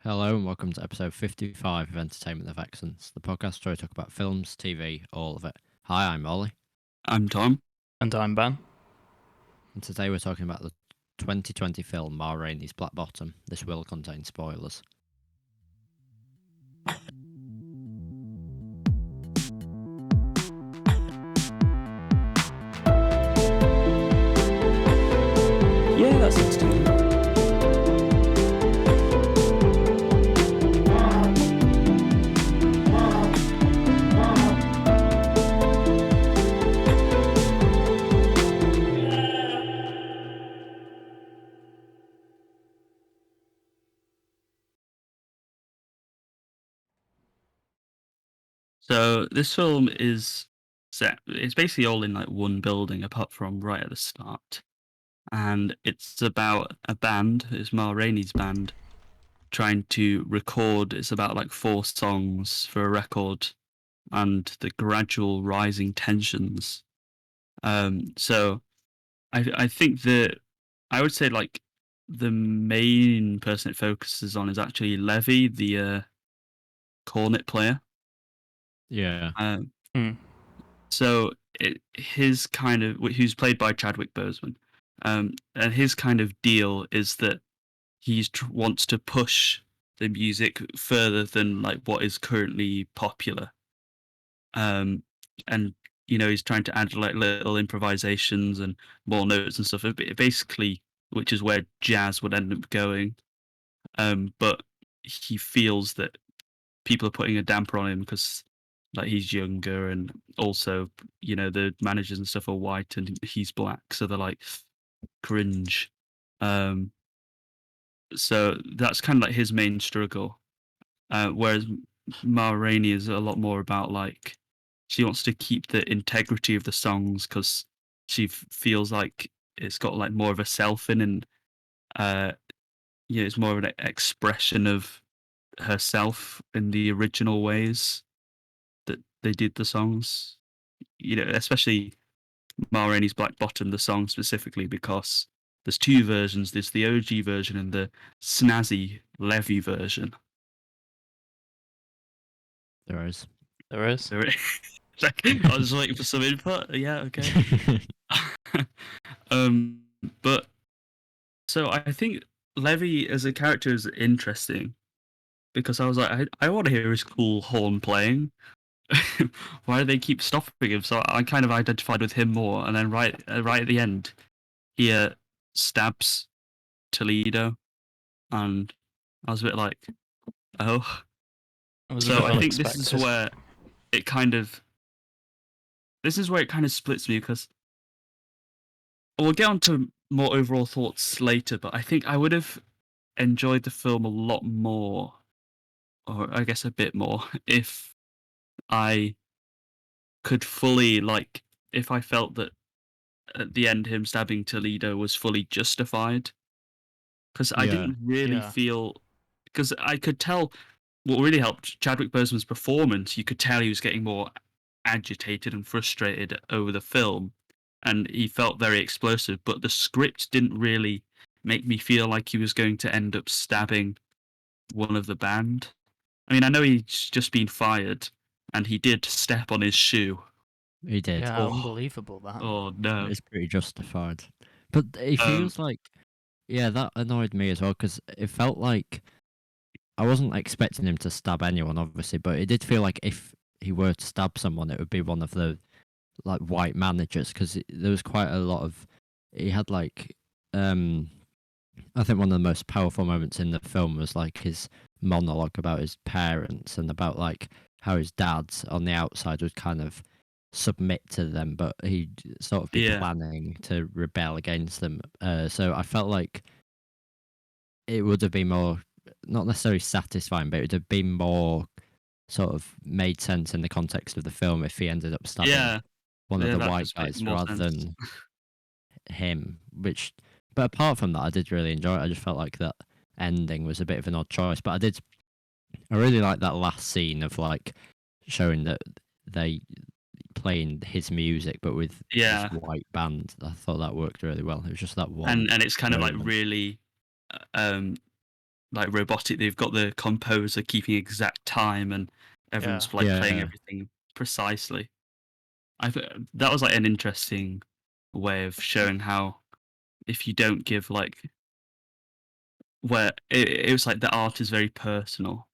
Hello and welcome to episode 55 of Entertainment of Excellence, the podcast where we talk about films, TV, all of it. Hi, I'm Ollie, I'm Thom. And I'm Ben. and today we're talking about the 2020 film Ma Rainey's Black Bottom. This will contain spoilers. Yeah, that sounds good. So this film is set. It's basically all in like one building, apart from right at the start, and it's about a band. It's Ma Rainey's band trying to record. It's about like 4 songs for a record, and the gradual rising tensions. So I think that I would say like the main person it focuses on is actually Levy, the cornet player. Yeah. Um, Hmm. So his kind of who's played by Chadwick Boseman, and his kind of deal is that he wants to push the music further than like what is currently popular, um, and he's trying to add like little improvisations and more notes and stuff. Basically, which is where jazz would end up going, but he feels that people are putting a damper on him because like he's younger and also the managers and stuff are white and he's black, so they're like cringe. um so that's kind of like his main struggle, whereas Ma Rainey is a lot more about like she wants to keep the integrity of the songs because she feels like it's got like more of a self in, and uh it's more of an expression of herself in the original ways that they did the songs. Especially Ma Rainey's Black Bottom, the song specifically, because there's 2 versions. There's the OG version and the snazzy Levy version. There is. There is. I was waiting for some input. Yeah, okay. But so I think Levy as a character is interesting because I was like, I want to hear his cool horn playing. Why do they keep stopping him? So I kind of identified with him more, and then right at the end, he stabs Toledo, and I was a bit like, oh. It was a So bit I think this is unexpected. where it kind of splits me, because we'll get on to more overall thoughts later, but I think I would have enjoyed the film a lot more, or I guess a bit more, if I could fully like if I felt that at the end him stabbing Toledo was fully justified, because I Yeah. didn't really Yeah. feel, because I could tell what really helped Chadwick Boseman's performance. You could tell he was getting more agitated and frustrated over the film, and he felt very explosive. But the script didn't really make me feel like he was going to end up stabbing one of the band. I mean, I know he's just been fired, and he did step on his shoe. He did. Yeah, Oh, unbelievable that. oh no. It's pretty justified. But it Um, feels like, yeah, that annoyed me as well because it felt like I wasn't expecting him to stab anyone, obviously, but it did feel like if he were to stab someone, it would be one of the like white managers because there was quite a lot of. He had like, I think one of the most powerful moments in the film was like his monologue about his parents and about like how his dad on the outside would kind of submit to them, but he'd sort of be yeah, planning to rebel against them. So I felt like it would have been more, not necessarily satisfying, but it would have been more sort of made sense in the context of the film if he ended up stabbing yeah, one of yeah. the That white does make guys more rather sense. than him. But apart from that, I did really enjoy it. I just felt like that ending was a bit of an odd choice, but I really like that last scene of like showing that they playing his music, but with this Yeah, white band. I thought that worked really well. It was just that one and it's kind of like moment. really, um, like robotic. They've got the composer keeping exact time, and everyone's Yeah. like Yeah, playing yeah. everything precisely. That was like an interesting way of showing how if you don't give like where it was like the art is very personal,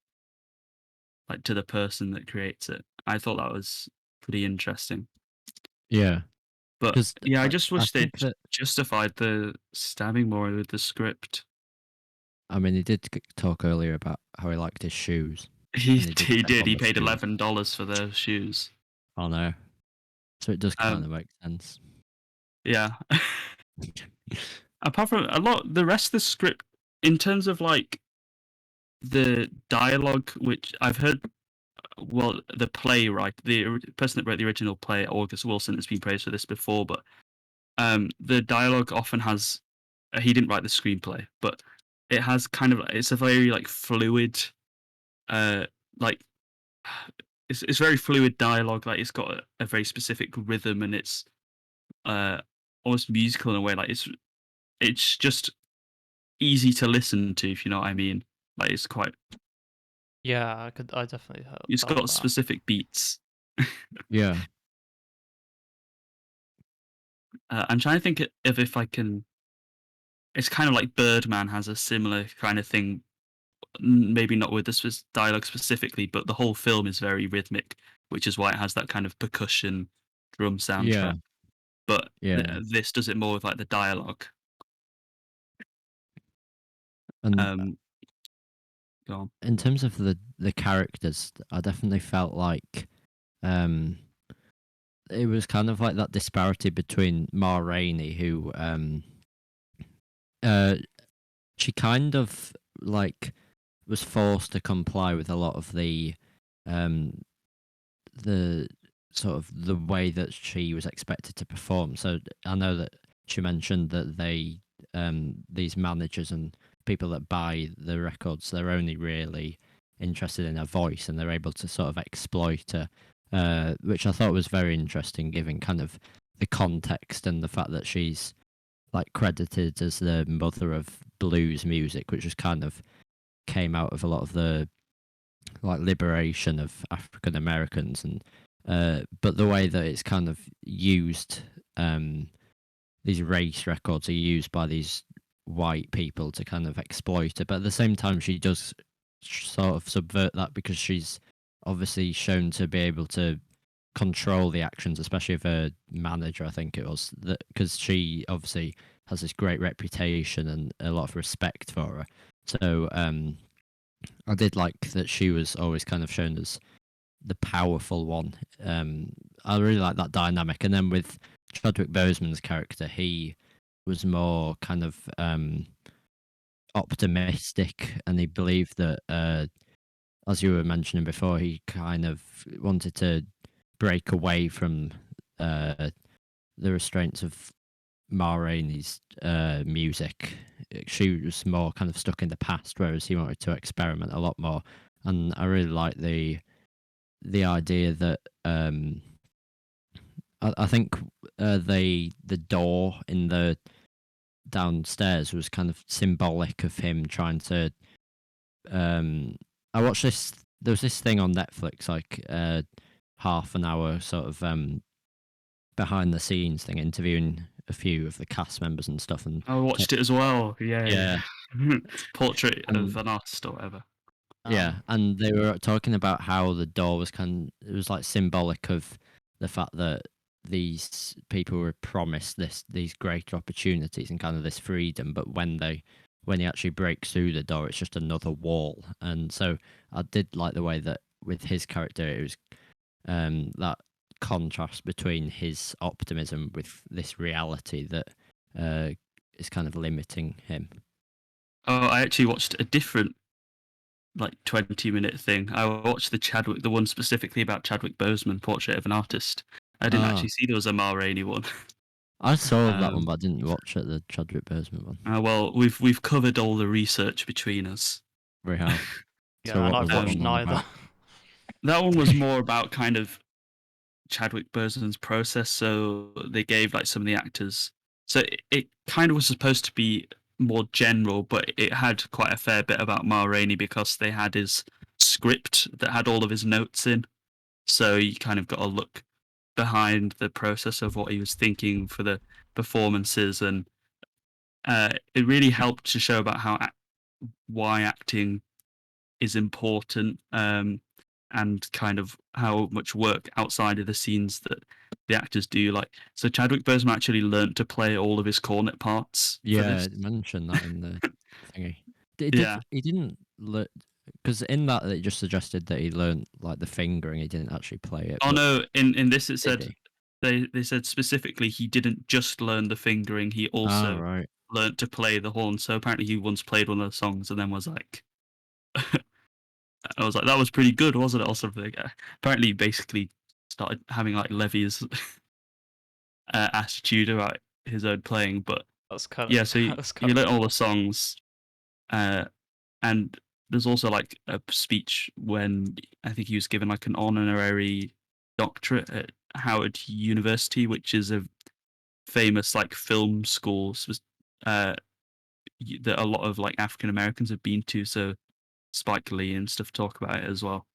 like to the person that creates it. I thought that was pretty interesting. Yeah, But because yeah, I I, just I wish they'd think that justified the stabbing more with the script. I mean he did talk earlier about how he liked his shoes, He and he did he step did. on He the paid shoes. $11 for those shoes. I know, so it does kind Um, of make sense. yeah. Apart from a lot, the rest of the script, in terms of like the dialogue, which I've heard, well, the playwright, the person that wrote the original play, August Wilson, has been praised for this before, but the dialogue often has. He didn't write the screenplay, but it has kind of. It's a very like fluid, like it's very fluid dialogue. Like it's got a very specific rhythm, and it's uh almost musical in a way. Like it's just easy to listen to, if you know what I mean. Like it's quite. Yeah, I definitely It's felt got that. specific beats. Yeah, I'm trying to think of if I can. It's kind of like Birdman has a similar kind of thing. Maybe not with the dialogue specifically, but the whole film is very rhythmic, which is why it has that kind of percussion drum yeah, soundtrack. But yeah. this does it more with like the dialogue. And Go on. in terms of the characters, I definitely felt like um it was kind of like that disparity between Ma Rainey, who uh she kind of like was forced to comply with a lot of um the sort of the way that she was expected to perform. So I know that she mentioned that these managers and people that buy the records, they're only really interested in her voice, and they're able to sort of exploit her, which I thought was very interesting, given kind of the context and the fact that she's like credited as the mother of blues music, which was kind of came out of a lot of the like liberation of African Americans, and but the way that it's kind of used, these race records are used by these white people to kind of exploit it, but at the same time she does sort of subvert that because she's obviously shown to be able to control the actions, especially of her manager, I think it was, that because she obviously has this great reputation and a lot of respect for her. So I did like that she was always kind of shown as the powerful one. I really like that dynamic. And then with Chadwick Boseman's character, he was more kind of optimistic, and he believed that, as you were mentioning before, he kind of wanted to break away from the restraints of Ma Rainey's music. She was more kind of stuck in the past, whereas he wanted to experiment a lot more. And I really like the idea that I think the door in the downstairs was kind of symbolic of him trying to. I watched this. There was this thing on Netflix, like half an hour sort of behind the scenes thing, interviewing a few of the cast members and stuff. And I watched it as well. Yeah. yeah, Portrait of and an artist or whatever. yeah, and they were talking about how the door was it was like symbolic of the fact that these people were promised these great opportunities and kind of this freedom, but when he actually breaks through the door, it's just another wall. And so I did like the way that with his character, it was that contrast between his optimism with this reality that is kind of limiting him. Oh, I actually watched a different like 20-minute thing. I watched the one specifically about Chadwick Boseman, Portrait of an Artist. I didn't Ah, actually see there was a Ma Rainey one. I saw that one, Um, but I didn't watch it, the Chadwick Boseman one. well, we've covered all the research between us. We have. So Yeah, and what I've was that watched one all neither. about? That one was more about kind of Chadwick Boseman's process. So they gave like some of the actors. So it kind of was supposed to be more general, but it had quite a fair bit about Ma Rainey because they had his script that had all of his notes in. So you kind of got to look behind the process of what he was thinking for the performances, and it really helped to show about why acting is important, and kind of how much work outside of the scenes that the actors do. Like, so Chadwick Boseman actually learnt to play all of his cornet parts for Yeah, this. it mentioned that in the thingy. It Yeah. did. He didn't look because in that it just suggested that he learned like the fingering. He didn't actually play it. Oh But no, in this it did said he? they said specifically he didn't just learn the fingering, he Ah, also right. learnt to play the horn. So apparently he once played one of the songs and then was like, I was like, that was pretty good, wasn't it? Or something. Apparently, he basically started having like Levy's attitude about his own playing. But That's kind yeah, of so that's he kind of learnt all the cool. songs, and there's also like a speech when I think he was given like an honorary doctorate at Howard University, which is a famous like film school uh, that a lot of like African Americans have been to. So Spike Lee and stuff talk about it as well.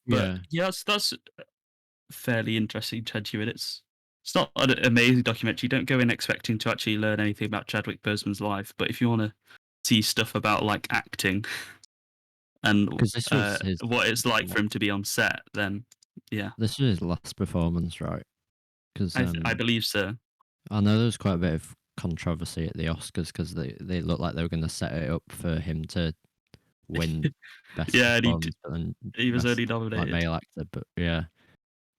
But Yeah, yeah, that's fairly interesting. 20 minutes. It's not an amazing documentary. You don't go in expecting to actually learn anything about Chadwick Boseman's life, but if you want to see stuff about like acting and because this was his what it's like la- for him to be on set, then yeah, this was his last performance, right? Because I believe so. I know there was quite a bit of controversy at the Oscars because they looked like they were going to set it up for him to win best Yeah, and performance, but then he was best only like nominated. male actor. But yeah,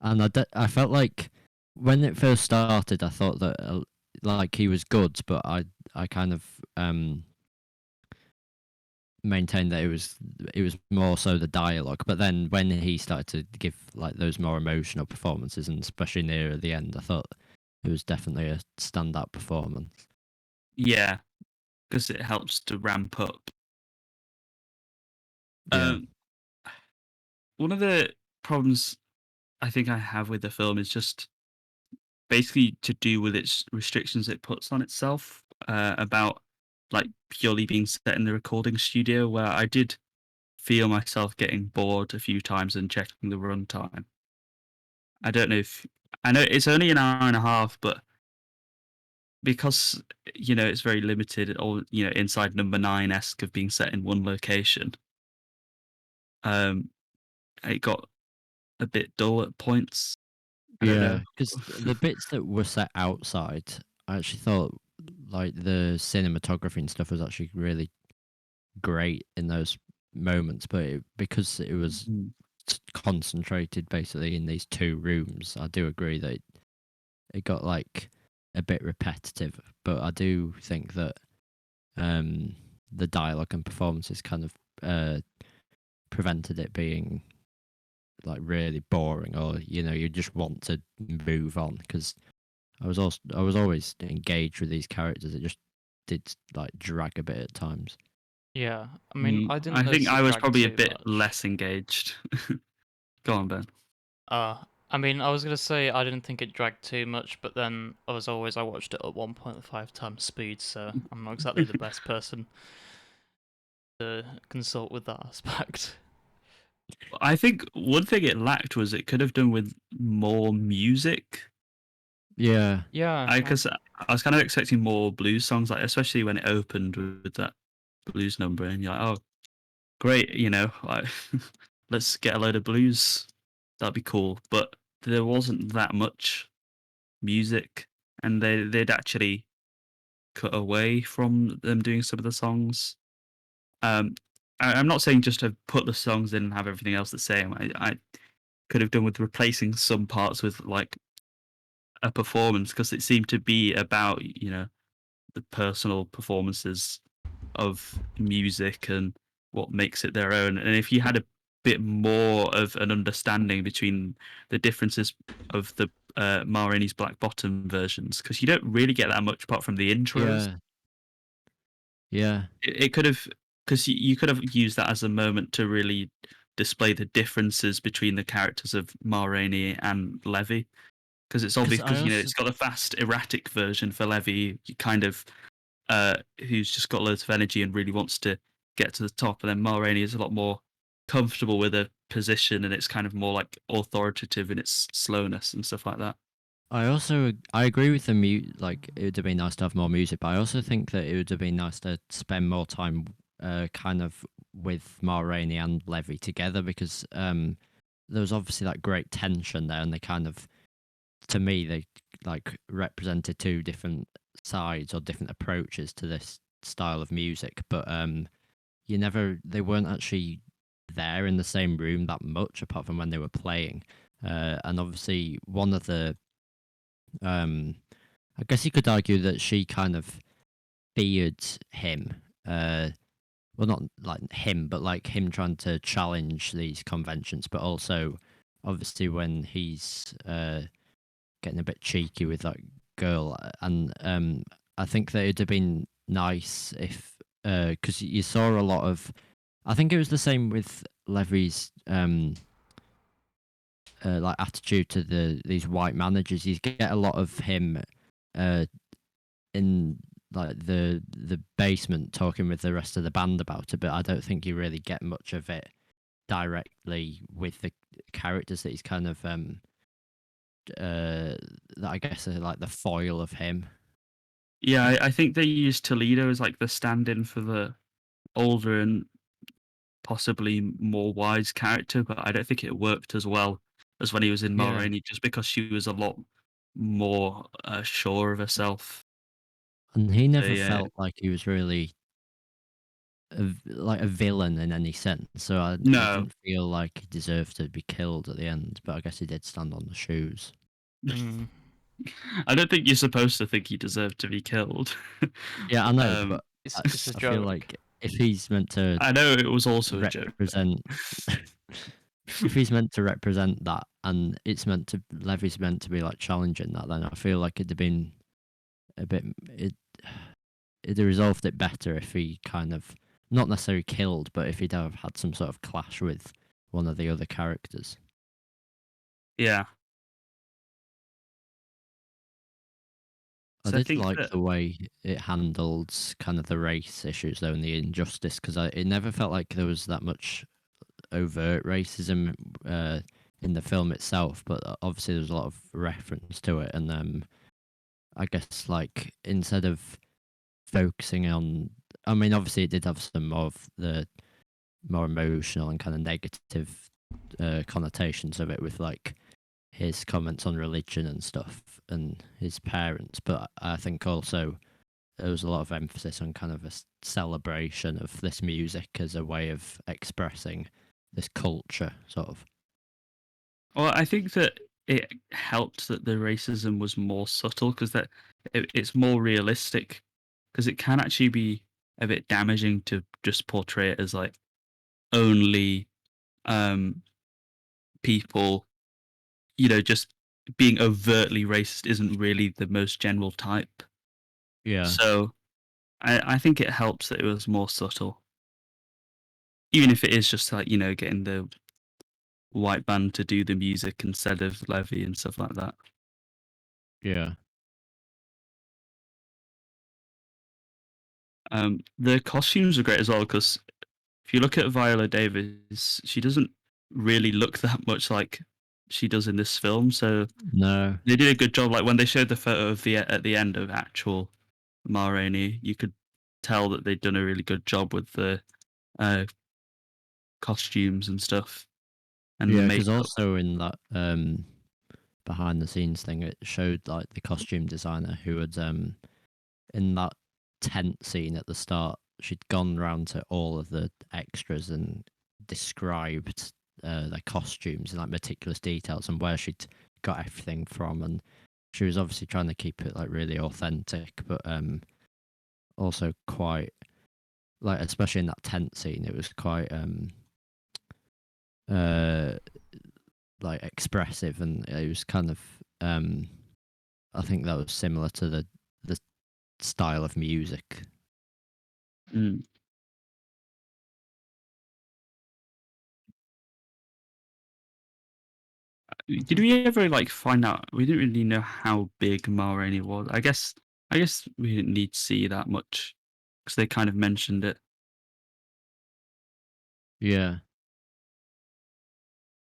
and I felt like when it first started, I thought that like he was good, but I kind of maintained that it was more so the dialogue. But then when he started to give like those more emotional performances, and especially near the end, I thought it was definitely a standout performance. Yeah, because it helps to ramp up. Yeah, Um, one of the problems I think I have with the film is just basically to do with its restrictions it puts on itself, about like purely being set in the recording studio, where I did feel myself getting bored a few times and checking the runtime. I don't know if I know it's only an hour and a half, but because it's very limited, or inside Number Nine esque of being set in one location, um, it got a bit dull at points. I don't yeah, know. because the bits that were set outside, I actually thought like the cinematography and stuff was actually really great in those moments, but because it was Mm. concentrated basically in these two rooms, I do agree that it got like a bit repetitive. But I do think that the dialogue and performances kind of prevented it being like really boring, or you just want to move on because I was always engaged with these characters. It just did like drag a bit at times. Yeah, I mean, I didn't I think notice I it was drag probably a too bit much. less engaged. Go on, Ben. I mean, I was gonna say I didn't think it dragged too much, but then as always, I watched it at 1.5 times speed, so I'm not exactly the best person to consult with that aspect. I think one thing it lacked was it could have done with more music. Yeah, Yeah, Because I was kind of expecting more blues songs, like especially when it opened with that blues number, and you're like, oh, great, like let's get a load of blues. That'd be cool. But there wasn't that much music, and they'd actually cut away from them doing some of the songs. Um, I'm not saying just to put the songs in and have everything else the same. I could have done with replacing some parts with like a performance, because it seemed to be about the personal performances of music and what makes it their own. And if you had a bit more of an understanding between the differences of the Ma Rainey's Black Bottom versions, because you don't really get that much apart from the intros. yeah, yeah. It could have, because you could have used that as a moment to really display the differences between the characters of Ma Rainey and Levy. Because it's Because obvious, I because also it's got a fast erratic version for Levy. You kind of who's just got loads of energy and really wants to get to the top, and then Ma Rainey is a lot more comfortable with her position, and it's kind of more like authoritative in its slowness and stuff like that. I agree with like it would have been nice to have more music, but I also think that it would have been nice to spend more time kind of with Ma Rainey and Levy together, because there was obviously that great tension there, and they kind of, to me, they like represented two different sides or different approaches to this style of music, but they weren't actually there in the same room that much, apart from when they were playing. And obviously one of the I guess you could argue that she kind of feared him. Well, not like him, but like him trying to challenge these conventions, but also obviously when he's getting a bit cheeky with that girl. And I think that it'd have been nice if, because you saw a lot of, I think it was the same with Levy's like attitude to these white managers. You get a lot of him uh, in like the basement talking with the rest of the band about it, but I don't think you really get much of it directly with the characters that he's kind of that I guess are like the foil of him. Yeah, I think they used Toledo as like the stand-in for the older and possibly more wise character, but I don't think it worked as well as when he was in Ma Yeah. Rainey, just because she was a lot more sure of herself. And he So never yeah, felt like he was really like a villain in any sense, so I no, didn't feel like he deserved to be killed at the end, but I guess he did stand on the shoes. Mm. I don't think you're supposed to think he deserved to be killed. Yeah, I know, um, but It's a I feel joke. like if he's meant to I know it was also a joke. represent if he's meant to represent that, and Levy's meant to be like challenging that, then I feel like it'd have been a bit it'd have resolved it better if he kind of, not necessarily killed, but if he'd have had some sort of clash with one of the other characters. Yeah. I So I did think like that the way it handled kind of the race issues though, and the injustice, because it never felt like there was that much overt racism in the film itself, but obviously there was a lot of reference to it, and I guess like instead of focusing on, I mean, obviously it did have some of the more emotional and kind of negative connotations of it, with like his comments on religion and stuff and his parents, but I think also there was a lot of emphasis on kind of a celebration of this music as a way of expressing this culture, sort of. well, I think that it helped that the racism was more subtle because it's more realistic because it can actually be a bit damaging to just portray it as like only um people, just being overtly racist isn't really the most general type. Yeah, So I think it helps that it was more subtle, even if it is just like getting the white band to do the music instead of Levy and stuff like that. yeah, The costumes are great as well because if you look at Viola Davis, she doesn't really look that much like she does in this film. So no, they did a good job. Like when they showed the photo of at the end of actual Ma Rainey, you could tell that they'd done a really good job with the uh, costumes and stuff and the yeah, because makeup. also in that behind the scenes thing, it showed like the costume designer who had in that tent scene at the start, she'd gone round to all of the extras and described their costumes in like meticulous details and where she'd got everything from, and she was obviously trying to keep it like really authentic, but also quite like, especially in that tent scene, it was quite uh like expressive, and it was kind of I think that was similar to the style of music. Mm. Did we ever like find out? We didn't really know how big Ma Rainey was. I guess I guess we didn't need to see that much because they kind of mentioned it. Yeah.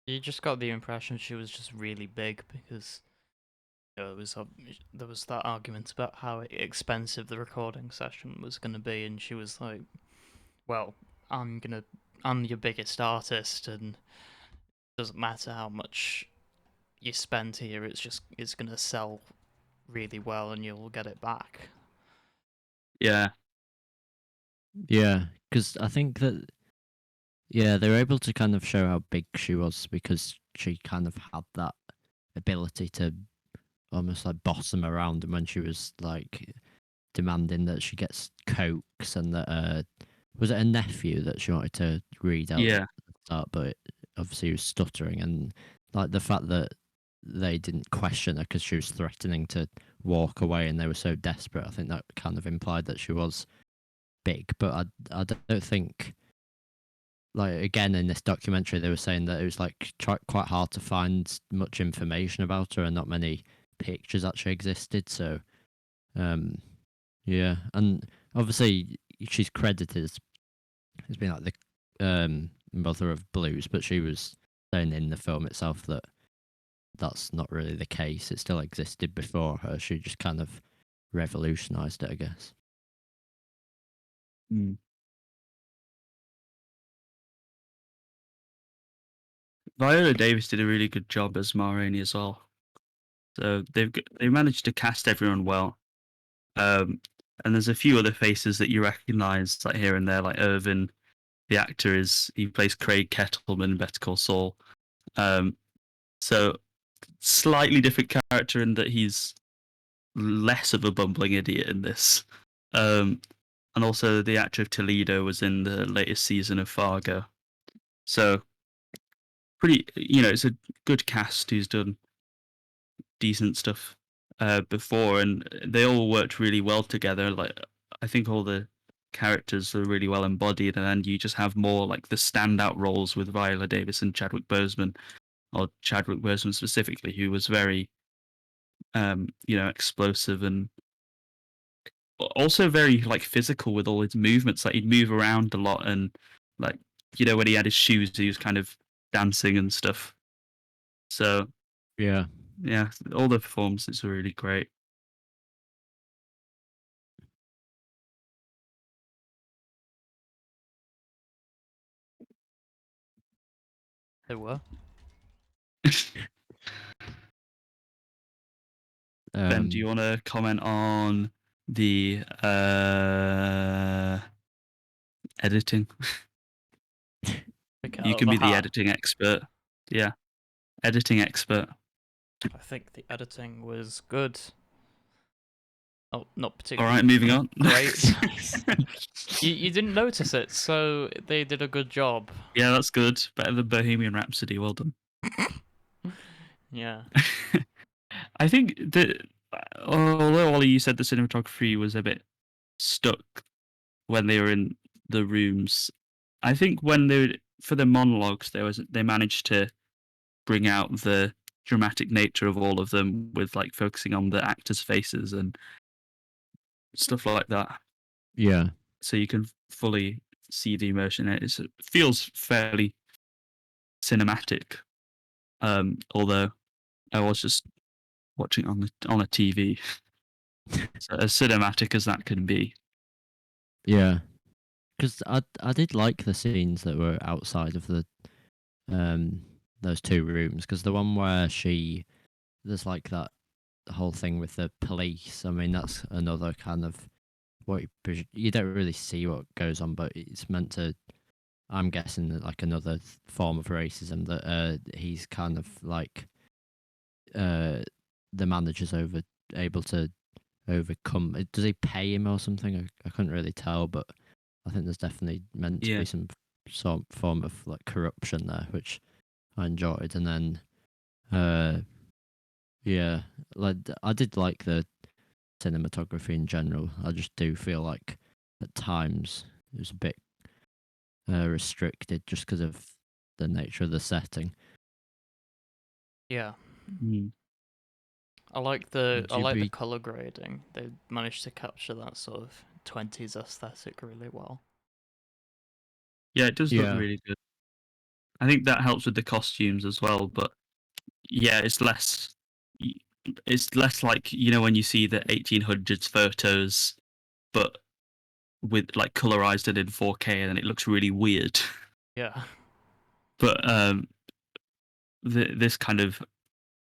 You just got the impression she was just really big because it was there was that argument about how expensive the recording session was going to be, and she was like, "Well, I'm your biggest artist, and it doesn't matter how much you spend here. It's going to sell really well, and you'll get it back." Yeah, Yeah, because I think that they were able to kind of show how big she was because she kind of had that ability to almost like boss them around, and when she was like demanding that she gets cokes and that was it a nephew that she wanted to read out yeah, at the start, but obviously he was stuttering, and like the fact that they didn't question her because she was threatening to walk away and they were so desperate, I think that kind of implied that she was big. But I don't think, like, again in this documentary they were saying that it was like quite hard to find much information about her and not many pictures actually existed. So um yeah, and obviously she's credited as being like the mother of blues, but she was saying in the film itself that that's not really the case. It still existed before her. She just kind of revolutionized it, I guess. mm. Viola Davis did a really good job as Ma Rainey as well. So they managed to cast everyone well. And there's a few other faces that you recognise like here and there, like Irvin, the actor he plays Craig Kettleman in Better Call Saul. So slightly different character in that he's less of a bumbling idiot in this. And also the actor of Toledo was in the latest season of Fargo. So pretty, it's a good cast who's done decent stuff before, and they all worked really well together. Like I think all the characters are really well embodied, and then you just have more like the standout roles with Viola Davis and Chadwick Boseman, or Chadwick Boseman specifically, who was very, explosive and also very like physical with all his movements. Like he'd move around a lot, and like when he had his shoes, he was kind of dancing and stuff. So Yeah. yeah, all the performances were really great. They were. Ben, do you want to comment on the editing? You can be the editing expert. Yeah, editing expert. I think the editing was good. Oh, not All particularly. right, moving on. Great. You didn't notice it, so they did a good job. Yeah, that's good. Better than Bohemian Rhapsody. Well done. Yeah. I think that although Ollie, you said the cinematography was a bit stuck when they were in the rooms, I think when for the monologues they managed to bring out the dramatic nature of all of them with like focusing on the actors' faces and stuff like that. Yeah. So you can fully see the emotion. It feels fairly cinematic, although I was just watching on a TV. So as cinematic as that can be. Yeah. Because I did like the scenes that were outside of the those two rooms, because the one where there's like that whole thing with the police. I mean, that's another kind of what you don't really see what goes on, but it's meant to. I'm guessing that like another form of racism that he's kind of like the manager's able to overcome. Does he pay him or something? I couldn't really tell, but I think there's definitely meant to Yeah. be some form of like corruption there, which I enjoyed. And then, yeah, like I did like the cinematography in general. I just do feel like at times it was a bit restricted just because of the nature of the setting. Yeah. Mm. I like the Would you be? color grading. They managed to capture that sort of 20s aesthetic really well. Yeah, it does look Yeah, really good. I think that helps with the costumes as well, but yeah, it's less like, you know, when you see the 1800s photos, but with like colorized it in 4K, and then it looks really weird. Yeah. But this kind of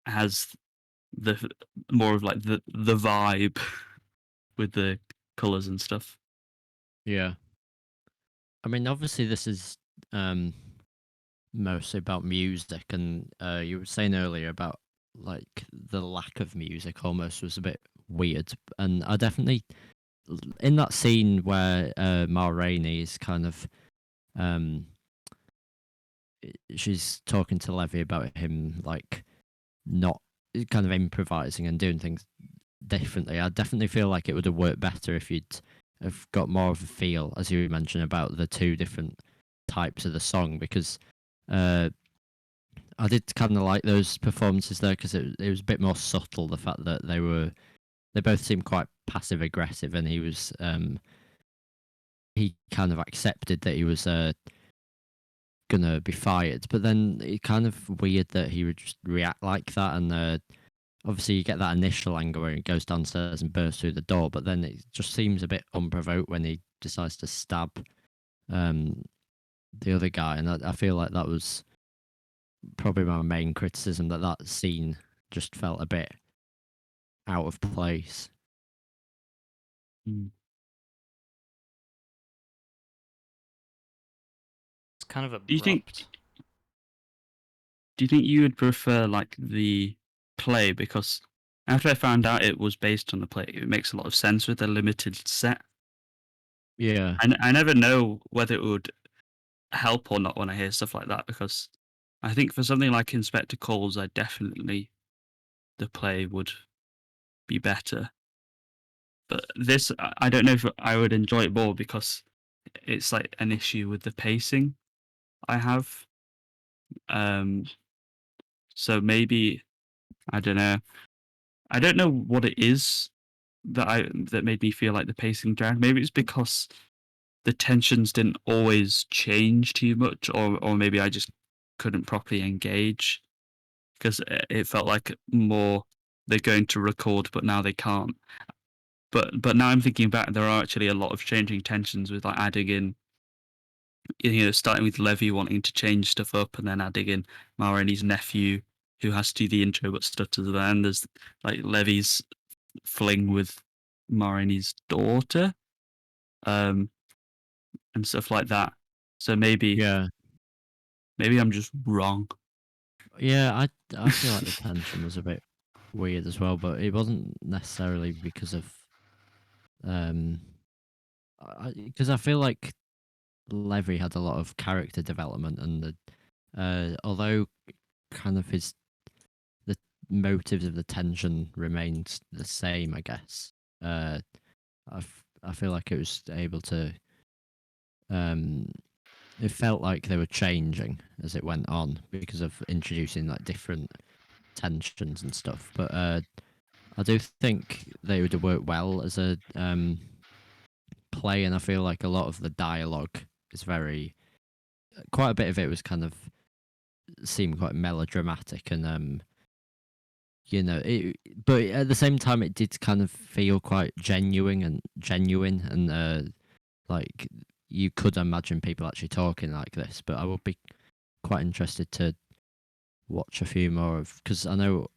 has the more of like the vibe with the colors and stuff. yeah. I mean, obviously, this is um mostly about music, and you were saying earlier about like the lack of music almost was a bit weird, and I definitely in that scene where Ma Rainey is kind of um she's talking to Levy about him like not kind of improvising and doing things differently. I definitely feel like it would have worked better if you'd have got more of a feel, as you mentioned, about the two different types of the song, because uh, I did kind of like those performances there because it was a bit more subtle. The fact that they both seemed quite passive aggressive, and he kind of accepted that he was gonna be fired, but then it kind of weird that he would just react like that, and obviously you get that initial anger where he goes downstairs and bursts through the door, but then it just seems a bit unprovoked when he decides to stab um, the other guy, and I feel like that was probably my main criticism, that that scene just felt a bit out of place. Mm. It's kind of Do you think abrupt. do you think you would prefer like the play? Because after I found out it was based on the play, it makes a lot of sense with the limited set. Yeah, I never know whether it would help or not when I hear stuff like that, because I think for something like Inspector Calls, the play would be better. But this, I don't know if I would enjoy it more because it's like an issue with the pacing I have. Um, so maybe I don't know. I don't know what it is that made me feel like the pacing dragged. Maybe it's because the tensions didn't always change too much, or maybe I just couldn't properly engage because it felt like more they're going to record, but now they can't. But now I'm thinking back, there are actually a lot of changing tensions with like adding in, you know, starting with Levy wanting to change stuff up, and then adding in Marini's nephew who has to do the intro but stutters at the end. There's like Levy's fling with Marini's daughter, um, and stuff like that. So yeah, maybe I'm just wrong. yeah. I feel like the tension was a bit weird as well, but it wasn't necessarily because of um, because I feel like Levy had a lot of character development, and although kind of the motives of the tension remained the same, I guess. Uh, I feel like it was able to. Um, it felt like they were changing as it went on because of introducing like different tensions and stuff. But I do think they would have worked well as a play, and I feel like a lot of the dialogue is very. Quite a bit of it was kind of seemed quite melodramatic, and you know it, but at the same time it did kind of feel quite genuine, and like you could imagine people actually talking like this. But I would be quite interested to watch a few more of, because I know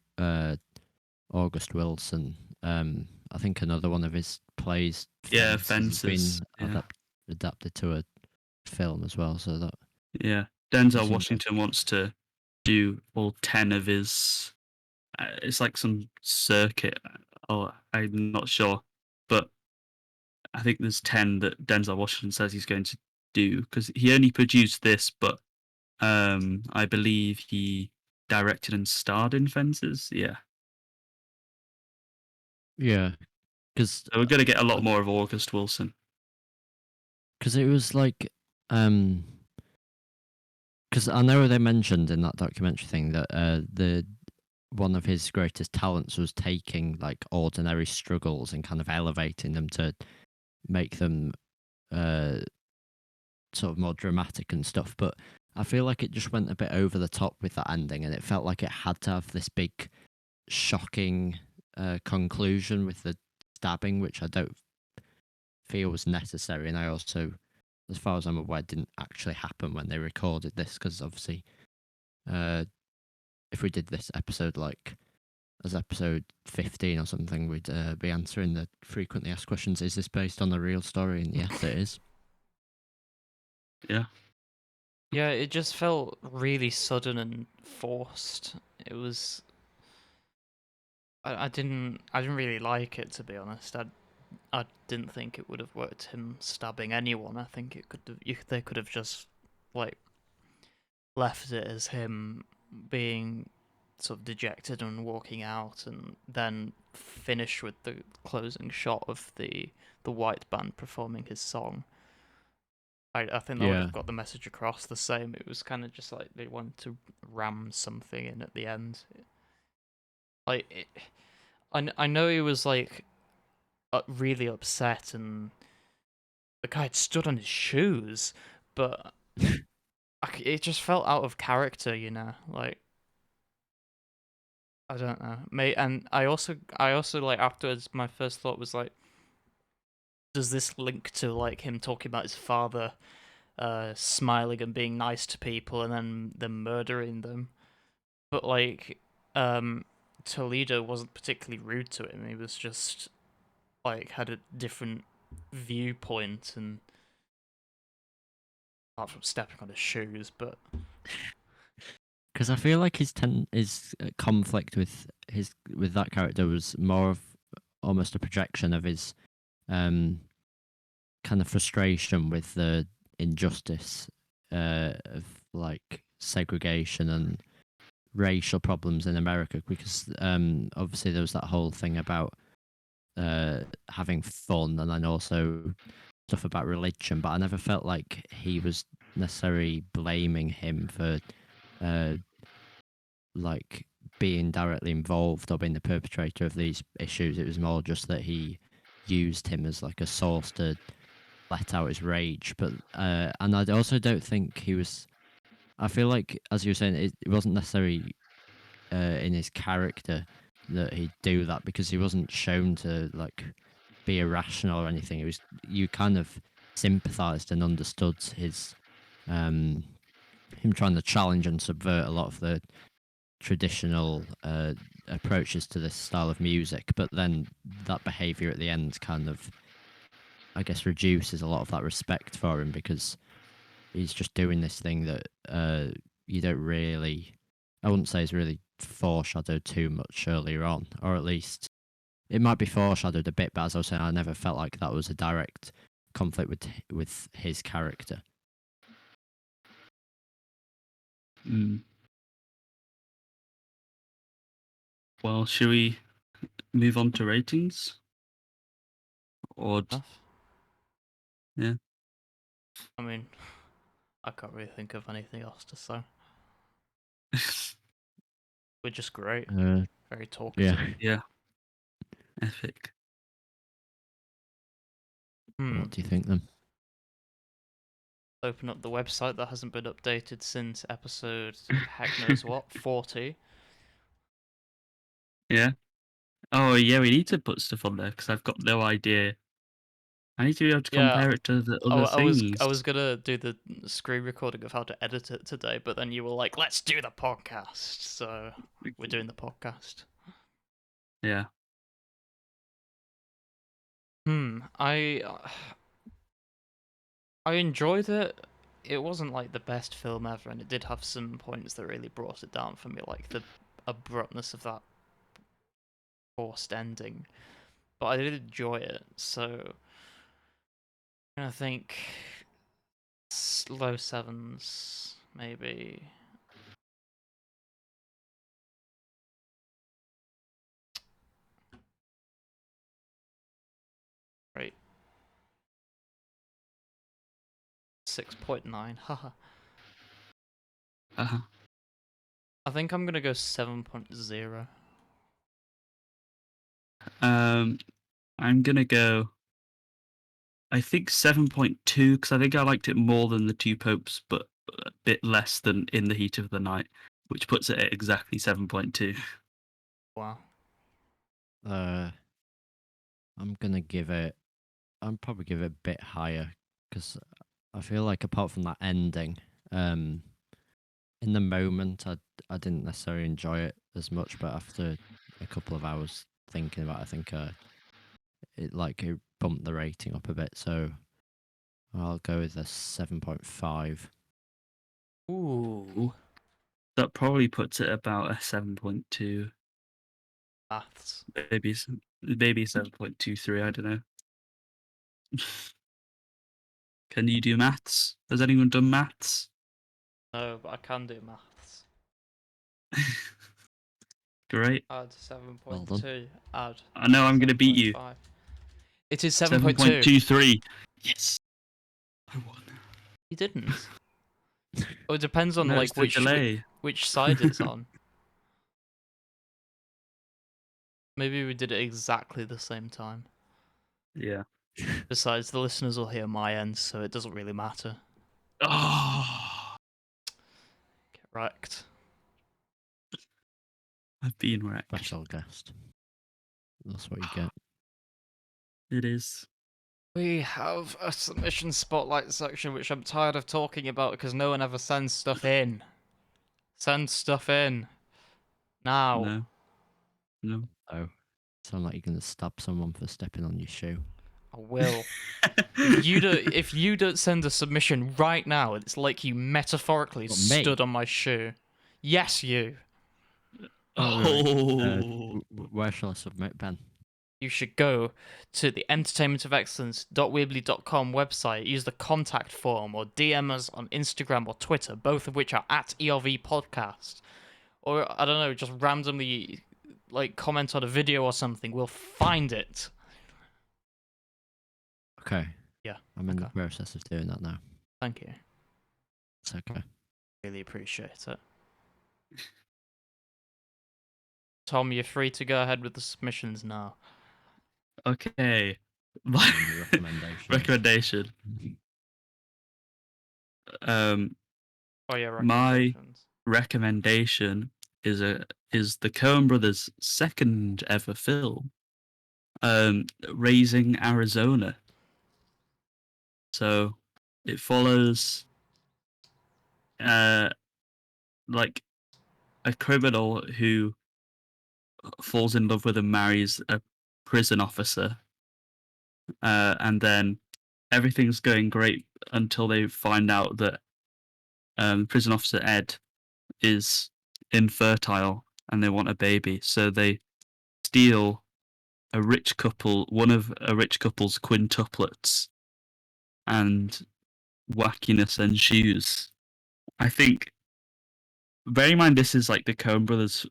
August Wilson, I think another one of his plays, Yeah, Fences, has fences. been Yeah, adapted to a film as well, so that yeah. it Denzel seems like. Washington wants to do all 10 of his. It's like some circuit. Oh, I'm not sure, but I think there's 10 that Denzel Washington says he's going to do because he only produced this, but I believe he directed and starred in Fences. Yeah, Yeah, because so we're gonna get a lot more of August Wilson. it was like um because I know they mentioned in that documentary thing that one of his greatest talents was taking like ordinary struggles and kind of elevating them to make them sort of more dramatic and stuff. But I feel like it just went a bit over the top with that ending, and it felt like it had to have this big, shocking conclusion with the stabbing, which I don't feel was necessary. And I also, as far as I'm aware, didn't actually happen when they recorded this, because obviously, if we did this episode like as episode 15 or something, we'd be answering the frequently asked questions: is this based on a real story? And yes, it is. Yeah. Yeah, it just felt really sudden and forced. It was. I didn't really like it, to be honest. I didn't think it would have worked, him stabbing anyone. I think it could have, they could have just like left it as him being sort of dejected and walking out, and then finish with the closing shot of the white band performing his song. I think that would Yeah. have got the message across the same. It was kind of just like they wanted to ram something in at the end. Like, I know he was like really upset, and the guy had stood on his shoes, but it just felt out of character, you know. Like, I don't know, mate. And I also like afterwards, my first thought was like, does this link to like him talking about his father, smiling and being nice to people, and then them murdering them? But like, Toledo wasn't particularly rude to him. He was just like had a different viewpoint, and apart from stepping on his shoes, but Because I feel like his conflict with that character was more of almost a projection of his kind of frustration with the injustice of like segregation and racial problems in America. Because obviously there was that whole thing about having fun, and then also stuff about religion. But I never felt like he was necessarily blaming him for like being directly involved or being the perpetrator of these issues. It was more just that he used him as like a source to let out his rage. But and I also don't think he was. I feel like, as you were saying, it wasn't necessarily in his character that he'd do that, because he wasn't shown to like be irrational or anything. It was, you kind of sympathised and understood his him trying to challenge and subvert a lot of the traditional approaches to this style of music, but then that behavior at the end kind of, I guess, reduces a lot of that respect for him, because he's just doing this thing that you don't really, I wouldn't say is really foreshadowed too much earlier on, or at least it might be foreshadowed a bit, but as I was saying, I never felt like that was a direct conflict with his character. Well, should we move on to ratings? Or yeah. I mean, I can't really think of anything else to say. We're just great, very talkative. Yeah. Epic. What do you think then? Open up the website that hasn't been updated since episode heck knows what 40. Yeah. Oh yeah, we need to put stuff on there because I've got no idea. I need to be able to compare it to the other things. I was gonna do the screen recording of how to edit it today, but then you were like, "Let's do the podcast," so we're doing the podcast. Yeah. I enjoyed it. It wasn't like the best film ever, and it did have some points that really brought it down for me, like the abruptness of that forced ending. But I did enjoy it, so I think low sevens, maybe. Right. 6.9. Haha. Uh-huh. I think I'm gonna go 7.0. I'm gonna go. I think 7.2 because I think I liked it more than the Two Popes, but a bit less than In the Heat of the Night, which puts it at exactly 7.2. Wow. I'm gonna give it. I'll probably give it a bit higher because I feel like apart from that ending, in the moment I didn't necessarily enjoy it as much, but after a couple of hours thinking about it, I think it bumped the rating up a bit. So I'll go with a 7.5. Ooh. That probably puts it about a 7.2, Maths. maybe 7.23. I don't know. Can you do maths? Has anyone done maths? No, but I can do maths. Great. Add Well done. 7.2. Add. I know I'm gonna beat you. 7.5. It is 7.2. 7.23. Yes. I won. You didn't. Oh, it depends on No, it's like the delay. which side it's on. Maybe we did it exactly the same time. Yeah. Besides, the listeners will hear my end, so it doesn't really matter. Oh, Get wrecked. I've been wrecked. Special guest. That's what you get. It is. We have a submission spotlight section, which I'm tired of talking about because no one ever sends stuff in. Send stuff in. Now. No. Oh, sound like you're gonna stab someone for stepping on your shoe. I will. If you don't send a submission right now, it's like you metaphorically What, me? stood on my shoe. Yes, you. Right. Oh. Where shall I submit, Ben? You should go to the entertainmentofexcellence.weebly.com website, use the contact form, or DM us on Instagram or Twitter, both of which are at ERV Podcast. Or, I don't know, just randomly like comment on a video or something. We'll find it. Okay. Yeah. I'm in the Okay. process of doing that now. Thank you. It's okay. Really appreciate it. Tom, you're free to go ahead with the submissions now. Okay. And the recommendations. Recommendation. Oh yeah, My recommendations. recommendation is the Coen Brothers' second ever film, Raising Arizona. So it follows like a criminal who falls in love with and marries a prison officer, and then everything's going great until they find out that prison officer Ed is infertile and they want a baby, so they steal one of a rich couple's quintuplets, and wackiness ensues. I think, bear in mind, this is like the Coen Brothers'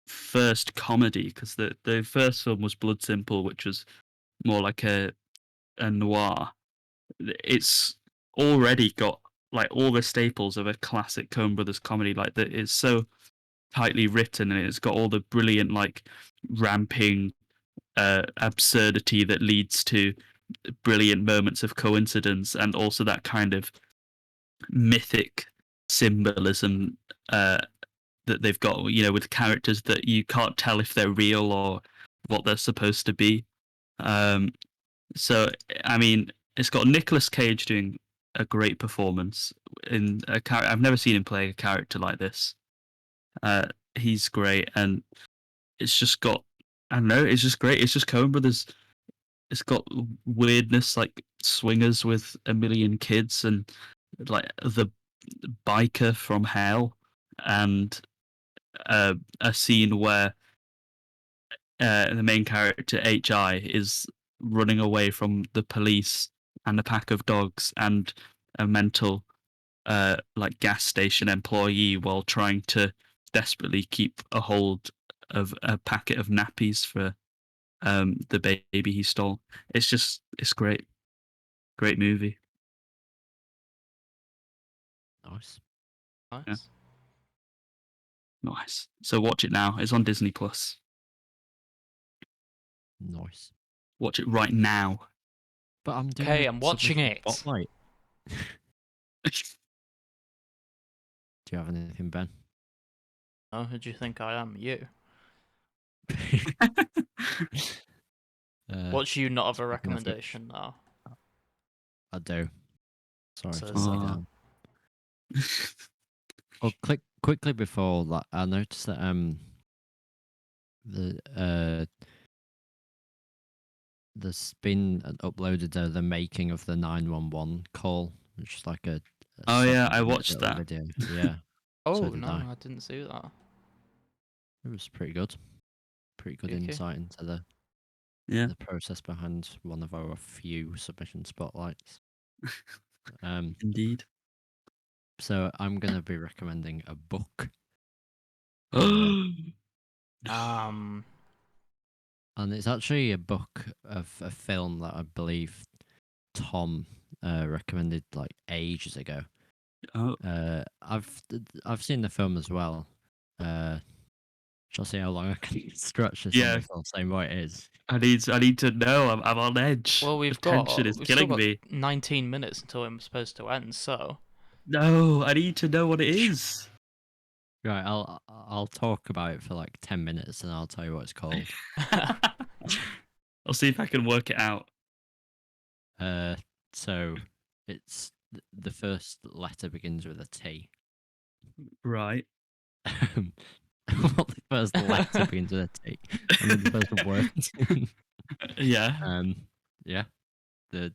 first comedy, because the first film was Blood Simple, which was more like a noir. It's already got like all the staples of a classic Coen Brothers comedy. Like that, it's so tightly written, and it's got all the brilliant like ramping absurdity that leads to brilliant moments of coincidence, and also that kind of mythic symbolism that they've got, with characters that you can't tell if they're real or what they're supposed to be. So, I mean, it's got Nicolas Cage doing a great performance in a character. I've never seen him play a character like this. He's great, and it's just got, I don't know, it's just great. It's just Coen Brothers. It's got weirdness like swingers with a million kids, and like the biker from hell, and a scene where the main character HI is running away from the police and a pack of dogs and a mental like gas station employee while trying to desperately keep a hold of a packet of nappies for the baby he stole. It's great. Great movie. Nice. Nice. Yeah. Nice. So watch it now. It's on Disney Plus. Nice. Watch it right now. But I'm doing. Okay, a I'm watching submission it. Spotlight. Do you have anything, Ben? Oh, who do you think I am? You. What's you not have a recommendation now? I do. Sorry So to it's let you like- down. Well, quickly before that, I noticed that there's been uploaded the making of the 911 call, which is like a Oh yeah, 7-minute I watched little that. video. Yeah, Oh did no, I. I didn't see that. It was pretty good. Pretty good Okay. insight into Yeah. the process behind one of our few submission spotlights. Indeed. So I'm gonna be recommending a book, Um, and it's actually a book of a film that I believe Thom recommended like ages ago. Oh, I've seen the film as well. Shall I see how long I can stretch this Yeah. on before saying what it is? I need to know. I'm on edge. well, The tension is we've killing still got me. 19 minutes until I'm supposed to end. So No, I need to know what it is. Right, I'll talk about it for like 10 minutes and I'll tell you what it's called. I'll see if I can work it out. So it's the first letter begins with a T. Right. What the first letter begins with a T? I mean the first word. Yeah. Yeah. The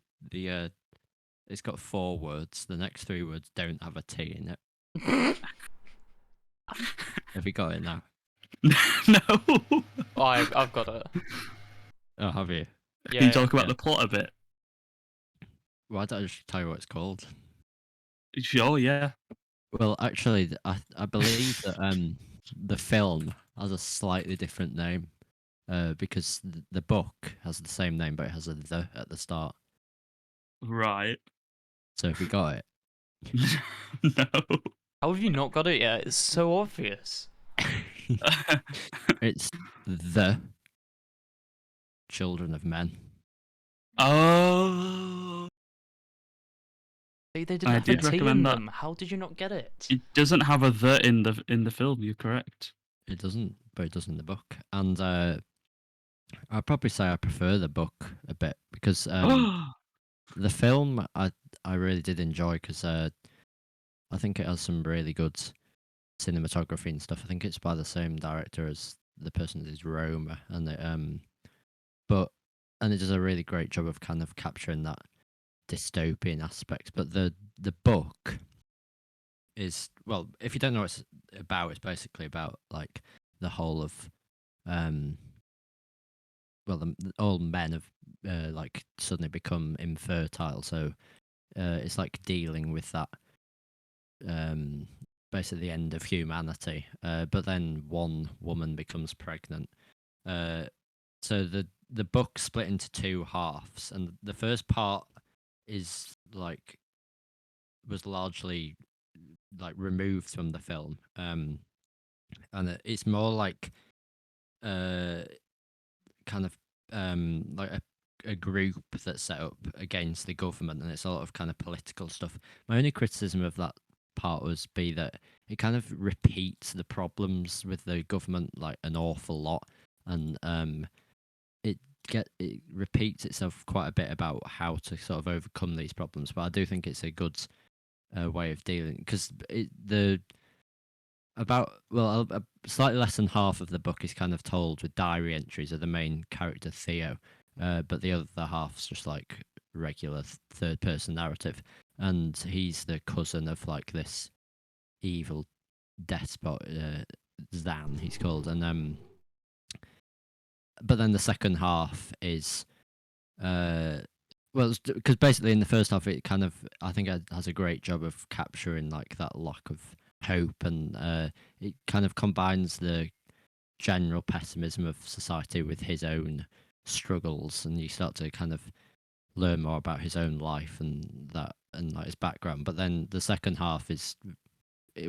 it's got 4 words. The next 3 words don't have a T in it. Have you got it now? No. oh, I've got it. Oh, have you? Yeah, Can you talk about yeah. the plot a bit? Why don't I just tell you what it's called? Sure, yeah. Well, actually, I believe that the film has a slightly different name because the book has the same name, but it has a "the" at the start. Right. So if you got it, No. How have you not got it yet? It's so obvious. it's the Children of Men. Oh. They didn't I have a did T in recommend that. them. How did you not get it? It doesn't have a "the" in the film. You're correct. It doesn't, but it does in the book. And I'd probably say I prefer the book a bit because the film I really did enjoy because I think it has some really good cinematography and stuff. I think it's by the same director as the person that is Roma, and it does a really great job of kind of capturing that dystopian aspect. But the book is, well, if you don't know what it's about, it's basically about like the whole of all men have like suddenly become infertile, so it's like dealing with that basically the end of humanity. But then one woman becomes pregnant. So the book split into 2 halves, and the first part is like was largely like removed from the film, and it's more like kind of like a group that's set up against the government, and it's a lot of kind of political stuff. My only criticism of that part was be that it kind of repeats the problems with the government like an awful lot, and it repeats itself quite a bit about how to sort of overcome these problems. But I do think it's a good way of dealing because slightly less than half of the book is kind of told with diary entries of the main character Theo, but the other half's just like regular third person narrative, and he's the cousin of like this evil despot, Zan he's called, and but then the second half is well, because basically in the first half it kind of I think it has a great job of capturing like that lack of hope, and it kind of combines the general pessimism of society with his own struggles, and you start to kind of learn more about his own life and like his background. But then the second half is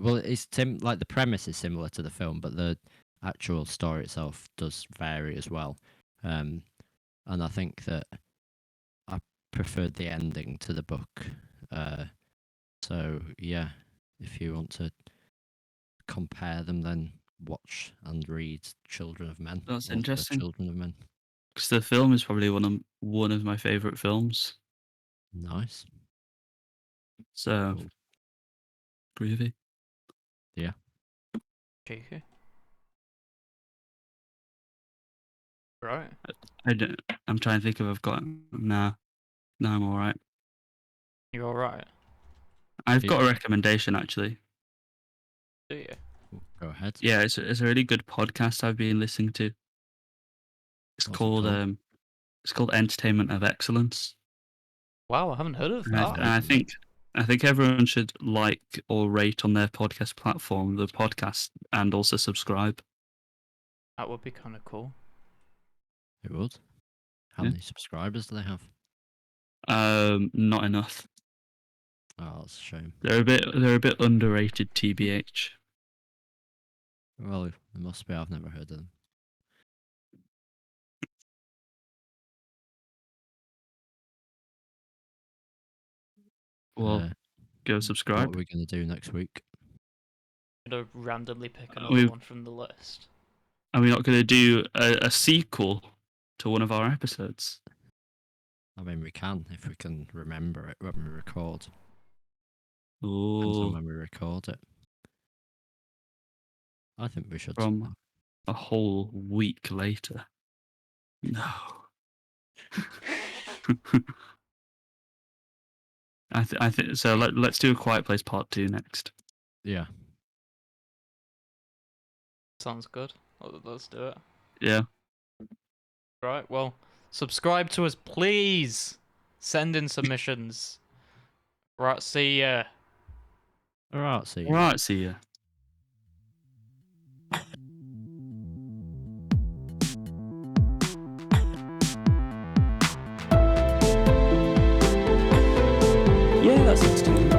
well, it's like the premise is similar to the film, but the actual story itself does vary as well. And I think that I preferred the ending to the book. So yeah, if you want to compare them, then watch and read Children of Men. That's or The interesting. Children of Men. Because the film is probably one of my favorite films. Nice. So Cool. groovy. Yeah. Cheeky. Right. I'm trying to think if I've got. Nah, no, I'm all right. You alright? I've You- got a recommendation actually. Do you? Go ahead. Yeah, it's a really good podcast I've been listening to. It's What's it called called? it's called Entertainment of Excellence. Wow, I haven't heard of And that. I think everyone should like or rate on their podcast platform the podcast and also subscribe. That would be kind of cool. It would. How Yeah. many subscribers do they have? Not enough. Oh, that's a shame. They're a bit underrated, TBH. Well, it must be. I've never heard of them. Well, go What subscribe. are we going to do next week? I'm gonna randomly pick another We've- one from the list. Are we not going to do a sequel to one of our episodes? I mean, we can if we can remember it when we record. Depends on Ooh, when we record it. I think we should. from a whole week later. No. I think so. Let's do A Quiet Place Part 2 next. Yeah. Sounds good. Let's do it. Yeah. Right, well, subscribe to us, please. Send in submissions. Right, see ya. All right. See you. All right. See ya. Yeah, that's entertaining.